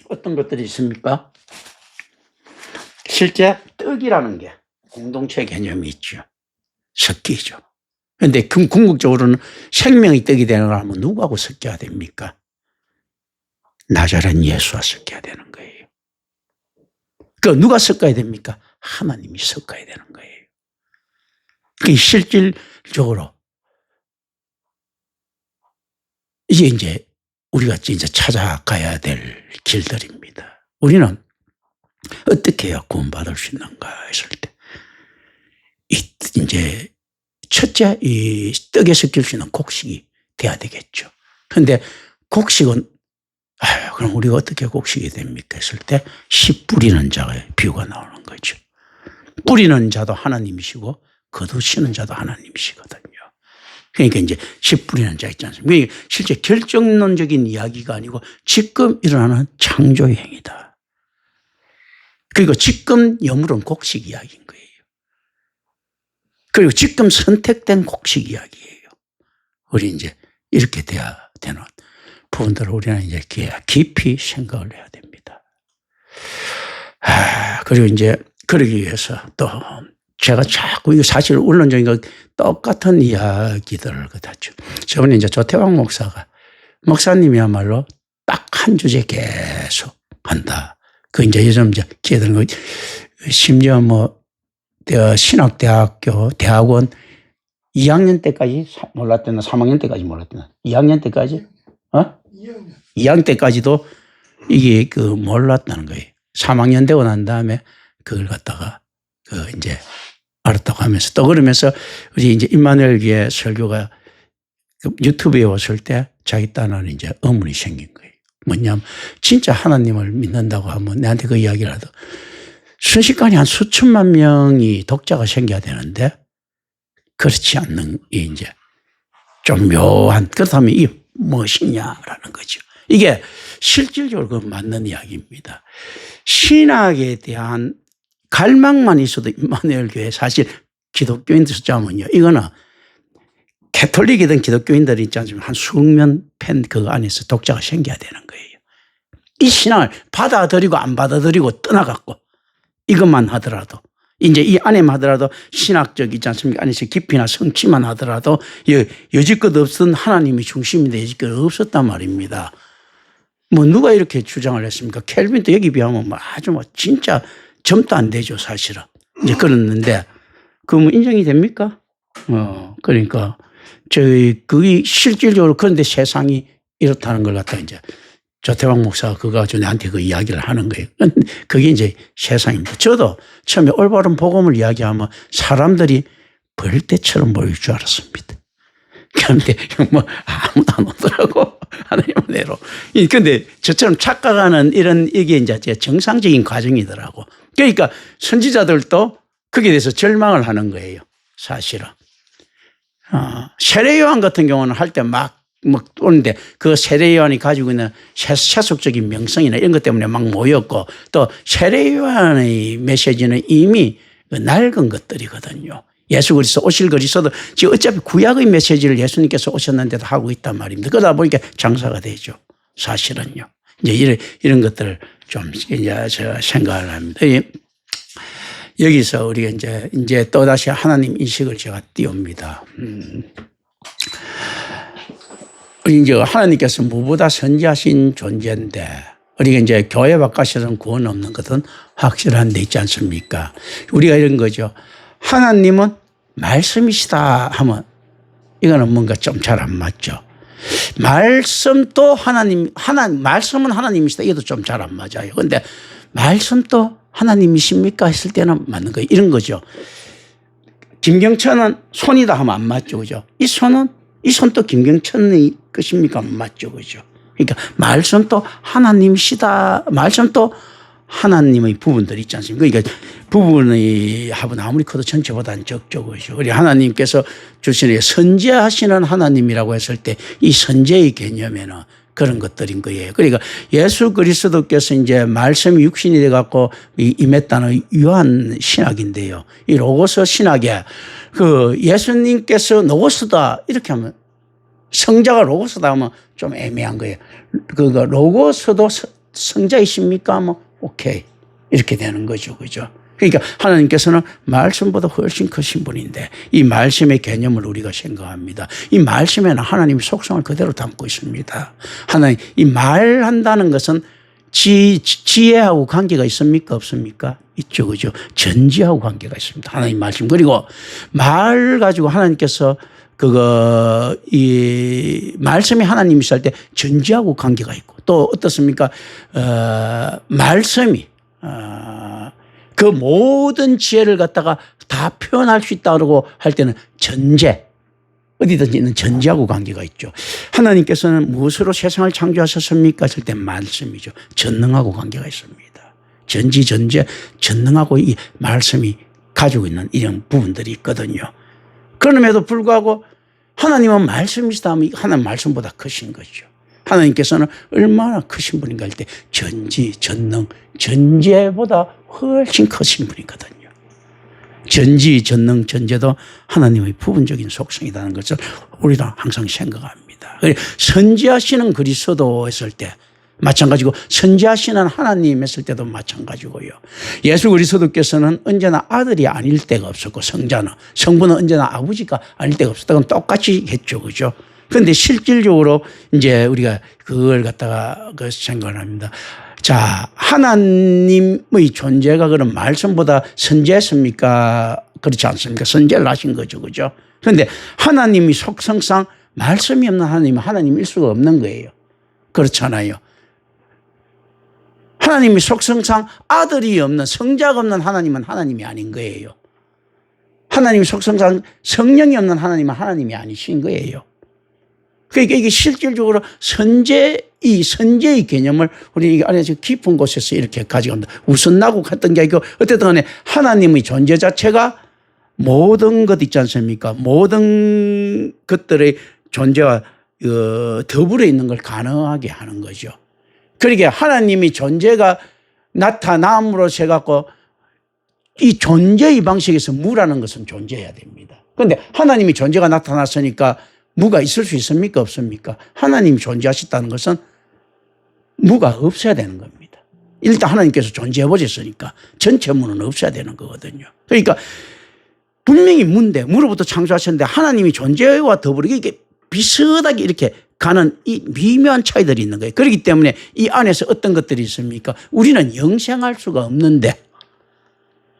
A: 어떤 것들이 있습니까? 실제 떡이라는 게 공동체 개념이 있죠. 섞이죠. 그런데 궁극적으로는 생명의 떡이 되려면 누구하고 섞여야 됩니까? 나자렛 예수와 섞여야 되는 거예요. 그 누가 섞어야 됩니까? 하나님이 섞어야 되는 거예요. 그 실질적으로 이제 우리가 이제 찾아가야 될 길들입니다. 우리는 어떻게 해야 구원받을 수 있는가 했을 때, 이제 첫째, 이 떡에 섞일 수 있는 곡식이 돼야 되겠죠. 그런데 곡식은, 그럼 우리가 어떻게 곡식이 됩니까 했을 때, 씨 뿌리는 자의 비유가 나오는 거죠. 뿌리는 자도 하나님이시고, 거두시는 자도 하나님이시거든요. 그러니까 이제 씨 뿌리는 자 있지 않습니까? 그러니까 실제 결정론적인 이야기가 아니고 지금 일어나는 창조의 행위다. 그리고 지금 여물은 곡식 이야기인 거예요. 그리고 지금 선택된 곡식 이야기예요. 우리 이제 이렇게 돼야 되는 부분들을 우리는 이제 깊이 생각을 해야 됩니다. 그리고 이제 그러기 위해서 또 제가 자꾸 이거 사실 원론적인 거 똑같은 이야기들을 그다죠. 저번에 이제 조태왕 목사님이야말로 딱 한 주제 계속 한다. 그 이제 요즘 이제 기회되는 거 심지어 뭐 신학대학교 대학원 2학년 때까지 몰랐대나 3학년 때까지 몰랐대나 2학년 때까지 2학년 때까지도 이게 그 몰랐다는 거예요. 3학년 되고 난 다음에 그걸 갖다가 이제 알았다고 하면서 또 그러면서 우리 이제 임마누엘 교회 설교가 유튜브에 왔을 때 자기 딴에는 이제 의문이 생긴 거예요. 뭐냐면 진짜 하나님을 믿는다고 하면 내한테 그 이야기를 하도 순식간에 한 수천만 명이 독자가 생겨야 되는데 그렇지 않는 이제 좀 묘한 그렇다면 이게 무엇이냐라는 거죠. 이게 실질적으로 그 맞는 이야기입니다. 신학에 대한 갈망만 있어도 임마누엘 교회 사실 기독교인들 숫자면요. 이거는 캐톨릭이든 기독교인들이 있지 않습니까? 한 수억명 팬 그거 안에서 독자가 생겨야 되는 거예요. 이 신앙을 받아들이고 안 받아들이고 떠나갖고 이것만 하더라도 이제 이 안에만 하더라도 신학적 있지 않습니까? 안에서 깊이나 성취만 하더라도 여지껏 없던 하나님이 중심인데 여지껏 없었단 말입니다. 뭐 누가 이렇게 주장을 했습니까? 켈빈도 여기 비하면 뭐 아주 뭐 진짜 점도 안 되죠, 사실은. 이제 그랬는데, 뭐 인정이 됩니까? 그러니까, 그게 실질적으로 그런데 세상이 이렇다는 걸 갖다 이제 조태왕 목사가 그거 가지고 나한테 그 이야기를 하는 거예요. 그게 이제 세상입니다. 저도 처음에 올바른 복음을 이야기하면 사람들이 벌떼처럼 모일 줄 알았습니다. 그런데 뭐 아무도 안 오더라고. 하나님 은혜로. 그런데 저처럼 착각하는 이게 이제 정상적인 과정이더라고. 그러니까 선지자들도 거기에 대해서 절망을 하는 거예요. 사실은. 세례요한 같은 경우는 할 때 막 오는데 그 세례요한이 가지고 있는 세속적인 명성이나 이런 것 때문에 막 모였고 또 세례요한의 메시지는 이미 낡은 것들이거든요. 예수 그리스도 오실 그리스도도 지금 어차피 구약의 메시지를 예수님께서 오셨는데도 하고 있단 말입니다. 그러다 보니까 장사가 되죠. 사실은요. 이제 이런 것들을 좀 이제 제가 생각을 합니다. 여기서 우리가 이제 또다시 하나님 인식을 제가 띄웁니다. 이제 하나님께서 무보다 선지하신 존재인데 우리가 이제 교회 바깥에서는 구원 없는 것은 확실한 데 있지 않습니까? 우리가 이런 거죠. 하나님은 말씀이시다 하면 이거는 뭔가 좀 잘 안 맞죠. 말씀도 말씀은 하나님이시다. 이것도 좀 잘 안 맞아요. 그런데 말씀도 하나님이십니까? 했을 때는 맞는 거예요. 이런 거죠. 김경천은 손이다 하면 안 맞죠. 그죠? 이 손도 김경천의 것입니까? 안 맞죠. 그죠? 그러니까 말씀도 하나님이시다. 말씀도 하나님의 부분들이 있지 않습니까? 그러니까 부분의 합은 아무리 커도 전체보다는 적죠. 그죠? 우리 하나님께서 주시는 선제하시는 하나님이라고 했을 때 이 선제의 개념에는 그런 것들인 거예요. 그러니까 예수 그리스도께서 이제 말씀이 육신이 돼갖고 임했다는 유한 신학인데요. 이 로고스 신학에 그 예수님께서 로고스다 이렇게 하면 성자가 로고스다 하면 좀 애매한 거예요. 로고스도 성자이십니까? 뭐 오케이 이렇게 되는 거죠, 그죠? 그러니까 하나님께서는 말씀보다 훨씬 크신 분인데 이 말씀의 개념을 우리가 생각합니다. 이 말씀에는 하나님의 속성을 그대로 담고 있습니다. 하나님, 이 말한다는 것은 지혜하고 관계가 있습니까? 없습니까? 있죠. 그죠? 전지하고 관계가 있습니다. 하나님 말씀. 그리고 말 가지고 하나님께서 이 말씀이 하나님이 있을 때 전지하고 관계가 있고 또 어떻습니까? 말씀이, 그 모든 지혜를 갖다가 다 표현할 수 있다고 할 때는 전제, 어디든지 있는 전제하고 관계가 있죠. 하나님께서는 무엇으로 세상을 창조하셨습니까? 했을 때 말씀이죠. 전능하고 관계가 있습니다. 전지, 전제, 전능하고 이 말씀이 가지고 있는 이런 부분들이 있거든요. 그럼에도 불구하고 하나님은 말씀이시다 하면 하나님 말씀보다 크신 거죠. 하나님께서는 얼마나 크신 분인가 할 때 전지, 전능, 전제보다 훨씬 크신 분이거든요. 전지, 전능, 전제도 하나님의 부분적인 속성이라는 것을 우리도 항상 생각합니다. 선지하시는 그리스도 했을 때 마찬가지고 선지하시는 하나님 했을 때도 마찬가지고요. 예수 그리스도께서는 언제나 아들이 아닐 때가 없었고 성부는 언제나 아버지가 아닐 때가 없었다. 그건 똑같이 했죠. 그죠? 그런데 실질적으로 이제 우리가 그걸 갖다가 생각을 합니다. 자, 하나님의 존재가 그런 말씀보다 선지했습니까? 그렇지 않습니까? 선지를 하신 거죠. 그죠? 그런데 하나님이 속성상 말씀이 없는 하나님은 하나님일 수가 없는 거예요. 그렇잖아요. 하나님이 속성상 아들이 없는 성자가 없는 하나님은 하나님이 아닌 거예요. 하나님이 속성상 성령이 없는 하나님은 하나님이 아니신 거예요. 그러니까 이게 실질적으로 선제의 개념을 우리 이 안에서 깊은 곳에서 이렇게 가져갑니다. 우선나고 갔던 게 아니고 어쨌든 간에 하나님의 존재 자체가 모든 것 있지 않습니까? 모든 것들의 존재와 더불어 있는 걸 가능하게 하는 거죠. 그러니까 하나님이 존재가 나타남으로써 해갖고 이 존재의 방식에서 무라는 것은 존재해야 됩니다. 그런데 하나님이 존재가 나타났으니까 무가 있을 수 있습니까? 없습니까? 하나님이 존재하셨다는 것은 무가 없어야 되는 겁니다. 일단 하나님께서 존재해 보셨으니까 전체 무는 없어야 되는 거거든요. 그러니까 분명히 무인데 무로부터 창조하셨는데 하나님이 존재와 더불어 이게 비슷하게 이렇게 가는 이 미묘한 차이들이 있는 거예요. 그렇기 때문에 이 안에서 어떤 것들이 있습니까? 우리는 영생할 수가 없는데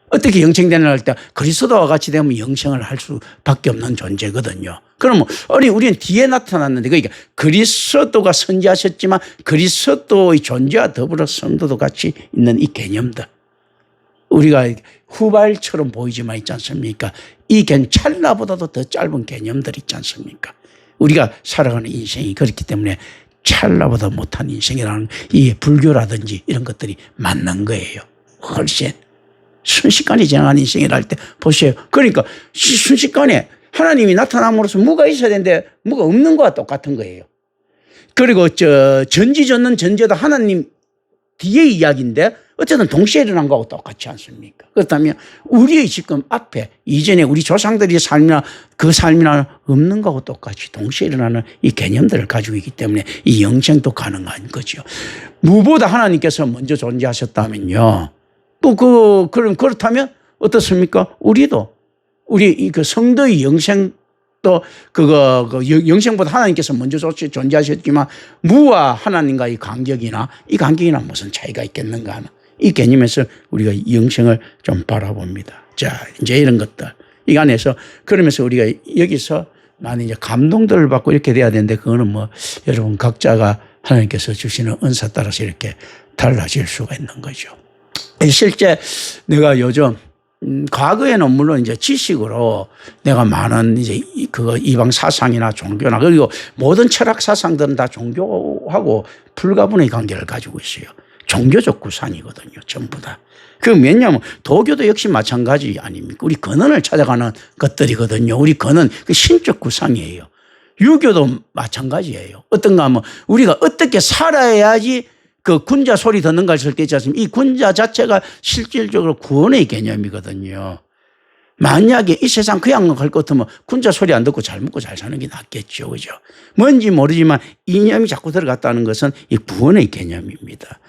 A: 어떻게 영생되느냐 할 때 그리스도와 같이 되면 영생을 할 수밖에 없는 존재거든요. 그러면 우리는 뒤에 나타났는데 그러니까 그리스도가 선지하셨지만 그리스도의 존재와 더불어 성도도 같이 있는 이 개념들. 우리가 후발처럼 보이지만 있지 않습니까? 이 찰나보다도 더 짧은 개념들 있지 않습니까? 우리가 살아가는 인생이 그렇기 때문에 찰나보다 못한 인생이라는 이 불교라든지 이런 것들이 맞는 거예요. 훨씬. 순식간에 지나가는 인생이라 할 때 보세요. 그러니까 순식간에 하나님이 나타남으로써 무가 있어야 되는데 무가 없는 거와 똑같은 거예요. 그리고 전지전능 전제도 하나님 뒤의 이야기인데 어쨌든 동시에 일어난 거하고 똑같지 않습니까? 그렇다면 우리의 지금 앞에 이전에 우리 조상들의 삶이나 그 삶이나 없는 거하고 똑같이 동시에 일어나는 이 개념들을 가지고 있기 때문에 이 영생도 가능한 거죠. 무보다 하나님께서 먼저 존재하셨다면요. 또 그렇다면 어떻습니까? 우리도 우리 그 성도의 영생도 영생보다 하나님께서 먼저 존재하셨지만 무와 하나님과의 간격이나 이 간격이나 무슨 차이가 있겠는가 하는 이 개념에서 우리가 영생을 좀 바라봅니다. 자, 이제 이런 것들 이 안에서 그러면서 우리가 여기서 나는 이제 감동들을 받고 이렇게 돼야 되는데 그거는 뭐 여러분 각자가 하나님께서 주시는 은사 따라서 이렇게 달라질 수가 있는 거죠. 실제 내가 요즘 과거에는 물론 이제 지식으로 내가 많은 이제 이방 사상이나 종교나 그리고 모든 철학 사상들은 다 종교하고 불가분의 관계를 가지고 있어요. 종교적 구상이거든요. 전부 다. 왜냐하면 도교도 역시 마찬가지 아닙니까? 우리 근원을 찾아가는 것들이거든요. 우리 근원, 그 신적 구상이에요. 유교도 마찬가지예요. 어떤가 하면 우리가 어떻게 살아야지 그 군자 소리 듣는가 했을 때 있지 않습니까? 이 군자 자체가 실질적으로 구원의 개념이거든요. 만약에 이 세상 그냥 갈 것 같으면 군자 소리 안 듣고 잘 먹고 잘 사는 게 낫겠죠. 그죠? 뭔지 모르지만 이념이 자꾸 들어갔다는 것은 이 구원의 개념입니다.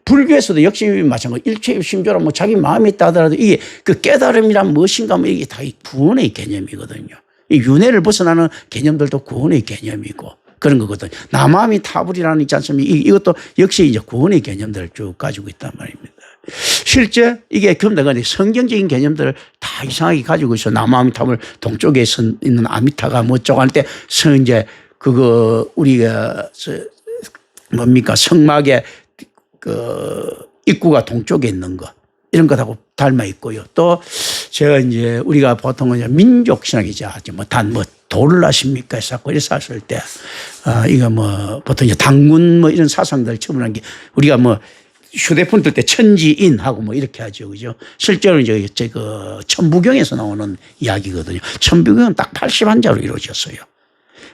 A: 불교에서도 역시 마찬가지 일체심조라 뭐 자기 마음이 있다 하더라도 이게 그 깨달음이란 무엇인가 뭐 이게 다 이 구원의 개념이거든요. 이 윤회를 벗어나는 개념들도 구원의 개념이고 그런 거거든요. 나 마음이 타불이라는 있지 않습니까? 이것도 역시 이제 구원의 개념들을 쭉 가지고 있단 말입니다. 실제 이게 금대가 성경적인 개념들을 다 이상하게 가지고 있어. 나 마음이 타불 동쪽에 있는 아미타가 뭐 어쩌고 할 때 이제 그거 우리가 뭡니까 성막의 그 입구가 동쪽에 있는 거 이런 것하고 닮아 있고요. 또 제가 이제 우리가 보통은 민족 신학이죠. 뭐 돌을 아십니까? 해서 이래서 했을 때 이거 뭐 보통 이제 당군 뭐 이런 사상들 처분한 게 우리가 뭐 휴대폰 뜰 때 천지인하고 뭐 이렇게 하죠. 그죠? 실제로 이제 그 천부경에서 나오는 이야기거든요. 천부경은 딱 80한자로 이루어졌어요.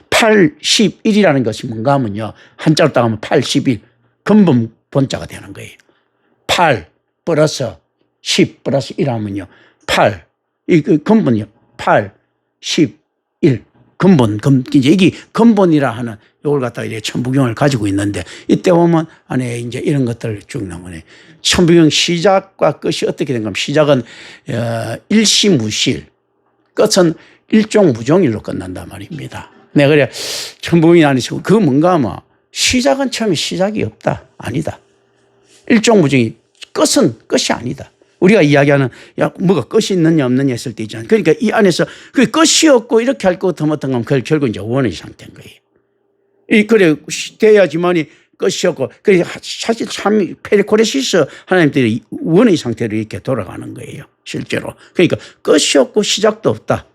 A: 81이라는 것이 뭔가 하면요. 한자로 딱 하면 81. 근본 본자가 되는 거예요. 8 플러스 10 플러스 1 하면요. 8. 이 근본이요. 8, 10, 1. 근본, 이제 이게 근본이라 하는 요걸 갖다가 이제 천부경을 가지고 있는데 이때 보면 안에 이제 이런 것들을 쭉 나오네. 천부경 시작과 끝이 어떻게 된 겁니까? 시작은 일시무실, 끝은 일종무종일로 끝난단 말입니다. 네, 그래. 천부경이 아니시고 그 뭔가 뭐 시작은 처음에 시작이 없다. 아니다. 일종무종이 끝은 끝이 아니다. 우리가 이야기하는 야 뭐가 끝이 있느냐 없느냐 했을 때 있잖아요. 그러니까 이 안에서 그 끝이 없고 이렇게 할 것 같으면 어떤 건 결국 이제 원의 상태인 거예요. 그래 돼야지만이 끝이 없고 그래 사실 참 페리코레시스 하나님들이 원의 상태로 이렇게 돌아가는 거예요. 실제로. 그러니까 끝이 없고 시작도 없다.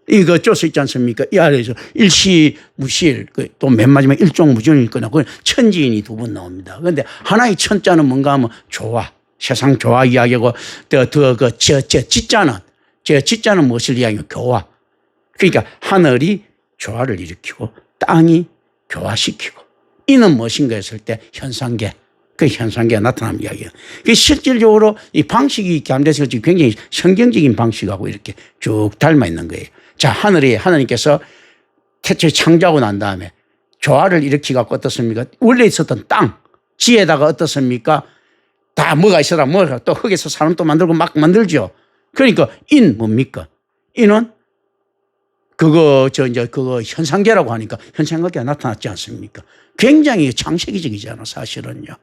A: 이거 어쩔 수 있지 않습니까? 이 아래에서 일시무실 또 맨 마지막에 일종무종일 거나 그건 천지인이 두 번 나옵니다. 그런데 하나의 천자는 뭔가 하면 조화. 세상 조화 이야기하고 지자는 무엇을 이야기하면 교화. 그러니까 하늘이 조화를 일으키고 땅이 교화시키고 이는 무엇인가 했을 때 현상계. 그 현상계가 나타나는 이야기예요. 실질적으로 이 방식이 이렇게 안 돼서 굉장히 성경적인 방식하고 이렇게 쭉 닮아 있는 거예요. 자, 하나님께서 태초에 창조하고 난 다음에 조화를 일으키고 어떻습니까? 원래 있었던 땅, 지에다가 어떻습니까? 다 뭐가 있어라 뭐가 또 흙에서 사람 또 만들고 막 만들죠. 그러니까 인 뭡니까? 인은 그거 현상계라고 하니까 현상계가 나타났지 않습니까? 굉장히 창세기적이잖아 사실은요.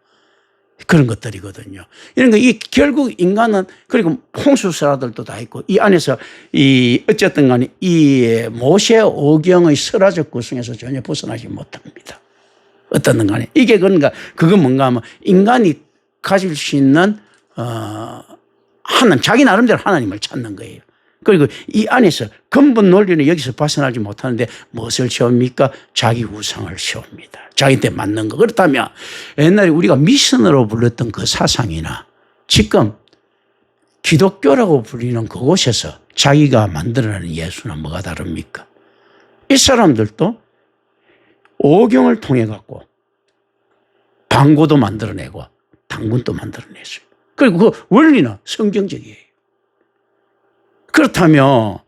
A: 그런 것들이거든요. 이런 거 결국 인간은 그리고 홍수설화들도 다 있고 이 안에서 어쨌든 간에 이 모세 오경의 설화적 구성에서 전혀 벗어나지 못합니다. 어떤 간에 이게 그건 뭔가 하면 인간이 가질 수 있는 자기 나름대로 하나님을 찾는 거예요. 그리고 이 안에서 근본 논리는 여기서 벗어나지 못하는데 무엇을 세웁니까? 자기 우상을 세웁니다. 자기한테 맞는 거. 그렇다면 옛날에 우리가 미션으로 불렀던 그 사상이나 지금 기독교라고 불리는 그곳에서 자기가 만들어내는 예수는 뭐가 다릅니까? 이 사람들도 오경을 통해 갖고 방고도 만들어내고 당군도 만들어냈어요. 그리고 그 원리는 성경적이에요. 그렇다면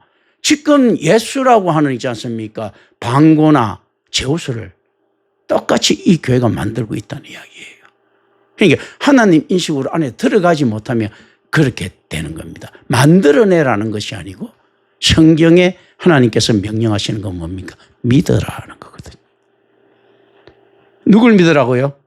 A: 지금 예수라고 하는 있지 않습니까? 방고나 제우스를 똑같이 이 교회가 만들고 있다는 이야기예요. 그러니까 하나님 인식으로 안에 들어가지 못하면 그렇게 되는 겁니다. 만들어내라는 것이 아니고 성경에 하나님께서 명령하시는 건 뭡니까? 믿으라는 거거든요. 누굴 믿으라고요?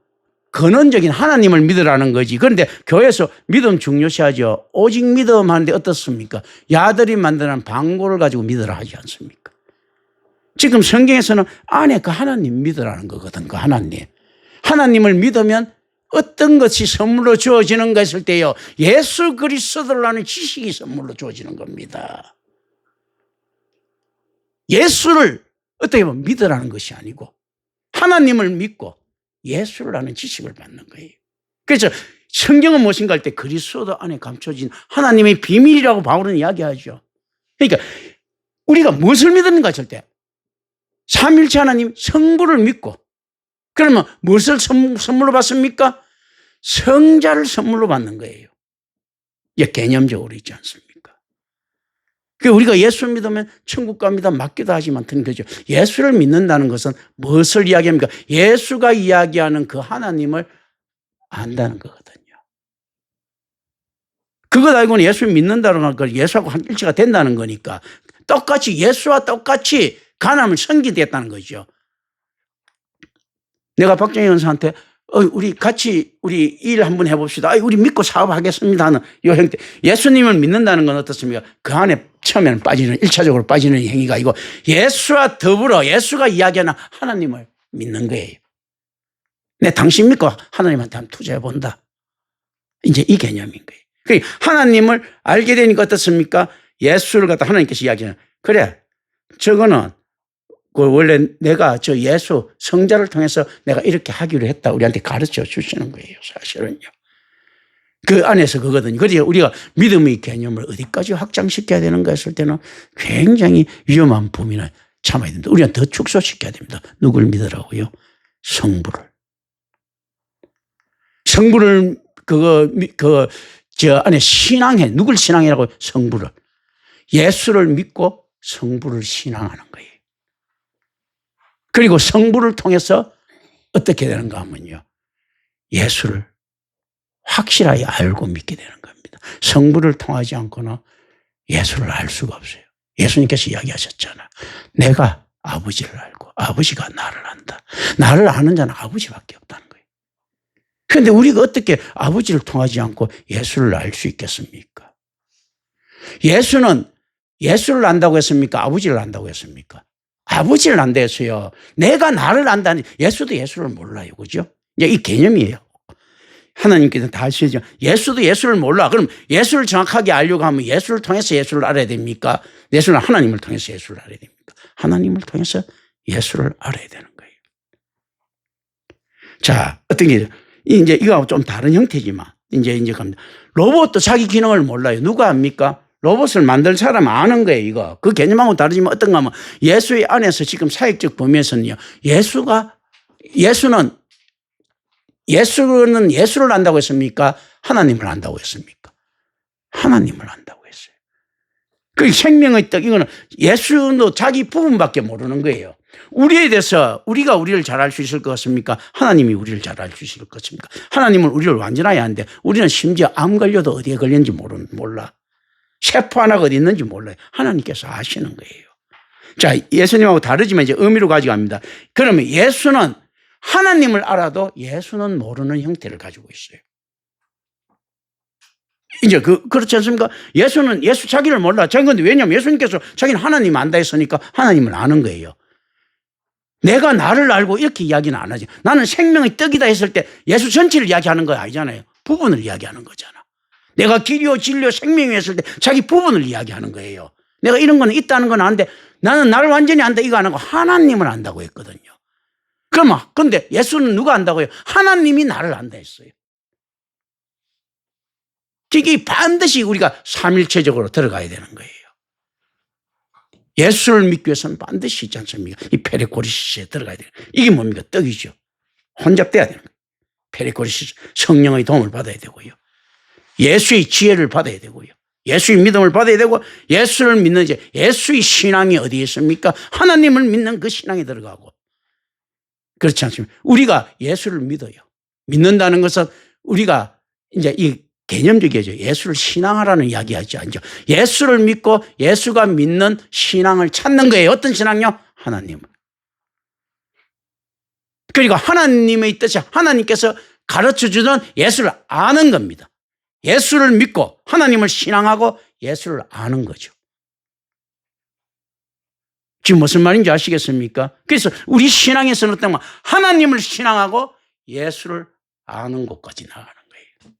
A: 근원적인 하나님을 믿으라는 거지. 그런데 교회에서 믿음 중요시하죠. 오직 믿음 하는데 어떻습니까? 야들이 만드는 방고를 가지고 믿으라 하지 않습니까? 지금 성경에서는 안에 그 하나님 믿으라는 거거든. 그 하나님. 하나님을 믿으면 어떤 것이 선물로 주어지는가 했을 때요. 예수 그리스도라는 지식이 선물로 주어지는 겁니다. 예수를 어떻게 보면 믿으라는 것이 아니고 하나님을 믿고 예수를 아는 지식을 받는 거예요. 그래서 성경은 무엇인가 할 때 그리스도 안에 감춰진 하나님의 비밀이라고 바울은 이야기하죠. 그러니까 우리가 무엇을 믿는가 했을 때 삼일체 하나님 성부를 믿고 그러면 무엇을 선물로 받습니까? 성자를 선물로 받는 거예요. 이게 개념적으로 있지 않습니까? 우리가 예수 믿으면 천국 갑니다. 맞기도 하지만 튼 거죠. 예수를 믿는다는 것은 무엇을 이야기합니까? 예수가 이야기하는 그 하나님을 안다는 거거든요. 그것 알고는 예수 믿는다는 걸 예수하고 한 일치가 된다는 거니까 똑같이 예수와 똑같이 가나안을 섬기겠다는 거죠. 내가 박정희 연사한테 우리 같이 우리 일 한번 해봅시다. 우리 믿고 사업하겠습니다 하는 이 형태. 예수님을 믿는다는 건 어떻습니까? 그 안에 처음에는 빠지는 1차적으로 빠지는 행위가 이거 예수와 더불어 예수가 이야기하는 하나님을 믿는 거예요. 내 당신 믿고 하나님한테 한번 투자해 본다. 이제 이 개념인 거예요. 그러니까 하나님을 알게 되니까 어떻습니까? 예수를 갖다 하나님께서 이야기하는 그래 저거는 그 원래 내가 저 예수 성자를 통해서 내가 이렇게 하기로 했다 우리한테 가르쳐 주시는 거예요. 사실은요. 그 안에서 그거든요. 그래서 우리가 믿음의 개념을 어디까지 확장시켜야 되는가 했을 때는 굉장히 위험한 범위나 참아야 됩니다. 우리는 더 축소시켜야 됩니다. 누굴 믿으라고요? 성부를. 성부를 저 안에 신앙해. 누굴 신앙이라고? 성부를. 예수를 믿고 성부를 신앙하는 거예요. 그리고 성부를 통해서 어떻게 되는가 하면요. 예수를 확실하게 알고 믿게 되는 겁니다. 성부를 통하지 않고는 예수를 알 수가 없어요. 예수님께서 이야기하셨잖아. 내가 아버지를 알고 아버지가 나를 안다. 나를 아는 자는 아버지밖에 없다는 거예요. 그런데 우리가 어떻게 아버지를 통하지 않고 예수를 알 수 있겠습니까? 예수는 예수를 안다고 했습니까? 아버지를 안다고 했습니까? 아버지를 안다 했어요. 내가 나를 안다니 예수도 예수를 몰라요. 그죠? 이제 이 개념이에요. 하나님께서는 다 아시죠? 예수도 예수를 몰라. 그럼 예수를 정확하게 알려고 하면 예수를 통해서 예수를 알아야 됩니까? 예수는 하나님을 통해서 예수를 알아야 됩니까? 하나님을 통해서 예수를 알아야 되는 거예요. 자, 어떤 게 이제 이거하고 좀 다른 형태지만 이제 갑니다. 로봇도 자기 기능을 몰라요. 누가 압니까? 로봇을 만들 사람 아는 거예요, 이거. 그 개념하고 다르지만 어떤가 하면 예수의 안에서 지금 사역적 범위에서는요, 예수는 예수를 안다고 했습니까? 하나님을 안다고 했습니까? 하나님을 안다고 했어요. 그 생명의 떡, 이거는 예수도 자기 부분밖에 모르는 거예요. 우리에 대해서 우리가 우리를 잘 알 수 있을 것 같습니까? 하나님이 우리를 잘 알 수 있을 것 같습니까? 하나님은 우리를 완전하게 아는데 우리는 심지어 암 걸려도 어디에 걸렸는지 몰라. 세포 하나가 어디 있는지 몰라요. 하나님께서 아시는 거예요. 자, 예수님하고 다르지만 이제 의미로 가져갑니다. 그러면 예수는 하나님을 알아도 예수는 모르는 형태를 가지고 있어요. 이제 그렇지 않습니까? 예수는 예수 자기를 몰라. 자기는 왜냐하면 예수님께서 자기는 하나님 안다 했으니까 하나님을 아는 거예요. 내가 나를 알고 이렇게 이야기는 안 하지. 나는 생명의 떡이다 했을 때 예수 전체를 이야기하는 거 아니잖아요. 부분을 이야기하는 거잖아. 내가 길이요 진리요 생명이요 했을 때 자기 부분을 이야기하는 거예요. 내가 이런 거는 있다는 건 아는데 나는 나를 완전히 안다 이거 안 하고 하나님을 안다고 했거든요. 그런데 예수는 누가 안다고 해요? 하나님이 나를 안다 했어요. 이게 반드시 우리가 삼일체적으로 들어가야 되는 거예요. 예수를 믿기 위해서는 반드시 있지 않습니까? 이 페리코리시스에 들어가야 돼요. 이게 뭡니까? 떡이죠. 혼잡돼야 되는 거예요. 페리코리시스 성령의 도움을 받아야 되고요. 예수의 지혜를 받아야 되고요. 예수의 믿음을 받아야 되고 예수를 믿는 이제 예수의 신앙이 어디에 있습니까? 하나님을 믿는 그 신앙에 들어가고 그렇지 않습니까? 우리가 예수를 믿어요. 믿는다는 것은 우리가 이제 이 개념적이죠. 예수를 신앙하라는 이야기하지 않죠. 예수를 믿고 예수가 믿는 신앙을 찾는 거예요. 어떤 신앙요? 하나님을. 그리고 하나님의 뜻이 하나님께서 가르쳐주는 예수를 아는 겁니다. 예수를 믿고 하나님을 신앙하고 예수를 아는 거죠. 지금 무슨 말인지 아시겠습니까? 그래서 우리 신앙에서는 어떤 하나님을 신앙하고 예수를 아는 곳까지 나가는 거예요.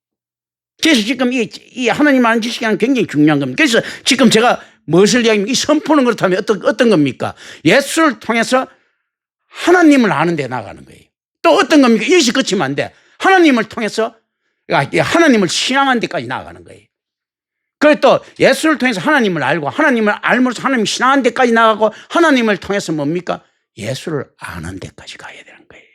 A: 그래서 지금 이 하나님 아는 지식이 굉장히 중요한 겁니다. 그래서 지금 제가 무엇을 이야기합니까? 이 선포는 그렇다면 어떤 겁니까? 예수를 통해서 하나님을 아는 데 나가는 거예요. 또 어떤 겁니까? 이것이 그치면 안 돼. 하나님을 통해서 하나님을 신앙하는 데까지 나아가는 거예요. 그리고 또 예수를 통해서 하나님을 알고 하나님을 알면서 하나님을 신앙하는 데까지 나가고 하나님을 통해서 뭡니까? 예수를 아는 데까지 가야 되는 거예요.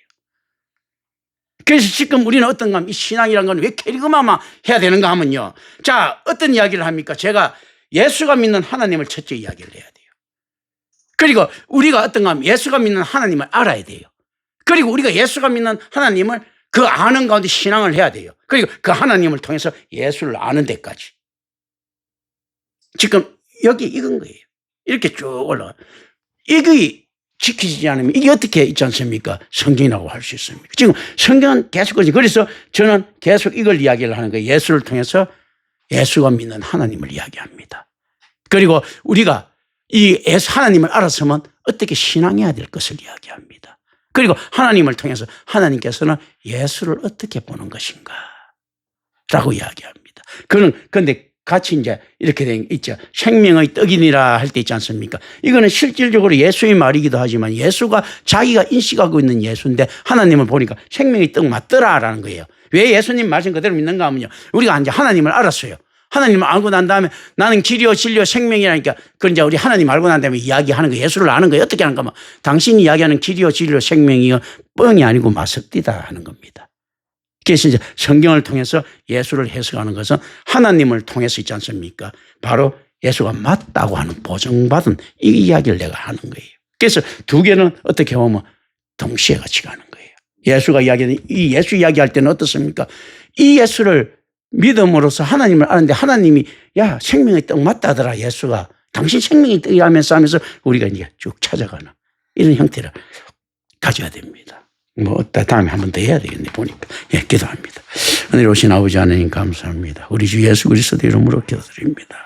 A: 그래서 지금 우리는 어떤가 하면 이 신앙이라는 건 왜 캐리그마만 해야 되는가 하면요. 자, 어떤 이야기를 합니까? 제가 예수가 믿는 하나님을 첫째 이야기를 해야 돼요. 그리고 우리가 어떤가 하면 예수가 믿는 하나님을 알아야 돼요. 그리고 우리가 예수가 믿는 하나님을 그 아는 가운데 신앙을 해야 돼요. 그리고 그 하나님을 통해서 예수를 아는 데까지. 지금 여기 이건 거예요. 이렇게 쭉 올라가. 이게 지키지 않으면 이게 어떻게 있지 않습니까? 성경이라고 할 수 있습니까? 지금 성경은 계속 그러지. 그래서 저는 계속 이걸 이야기를 하는 거예요. 예수를 통해서 예수가 믿는 하나님을 이야기합니다. 그리고 우리가 이 하나님을 알았으면 어떻게 신앙해야 될 것을 이야기합니다. 그리고 하나님을 통해서 하나님께서는 예수를 어떻게 보는 것인가 라고 이야기합니다. 그런데 같이 이제 이렇게 된 있죠. 생명의 떡이니라 할 때 있지 않습니까? 이거는 실질적으로 예수의 말이기도 하지만 예수가 자기가 인식하고 있는 예수인데 하나님을 보니까 생명의 떡 맞더라라는 거예요. 왜 예수님 말씀 그대로 믿는가 하면요. 우리가 이제 하나님을 알았어요. 하나님을 알고 난 다음에 나는 길이요 진리요 생명이라니까 그건 이제 우리 하나님 알고 난 다음에 이야기하는 거 예수를 아는 거예요. 어떻게 하는가 하면 당신이 이야기하는 길이요 진리요 생명이요 뻥이 아니고 맞습니다 하는 겁니다. 그래서 이제 성경을 통해서 예수를 해석하는 것은 하나님을 통해서 있지 않습니까? 바로 예수가 맞다고 하는 보증받은 이 이야기를 내가 하는 거예요. 그래서 두 개는 어떻게 보면 동시에 같이 가는 거예요. 예수가 이야기하는 이 예수 이야기할 때는 어떻습니까? 이 예수를 믿음으로써 하나님을 아는데 하나님이 야 생명의 떡 맞다더라 예수가 당신 생명의 떡이 하면서 우리가 이제 쭉 찾아가는 이런 형태를 가져야 됩니다. 뭐 다음에 한 번 더 해야 되겠네 보니까. 예, 기도합니다. 하늘 오신 아버지 하나님 감사합니다. 우리 주 예수 그리스도 이름으로 기도드립니다.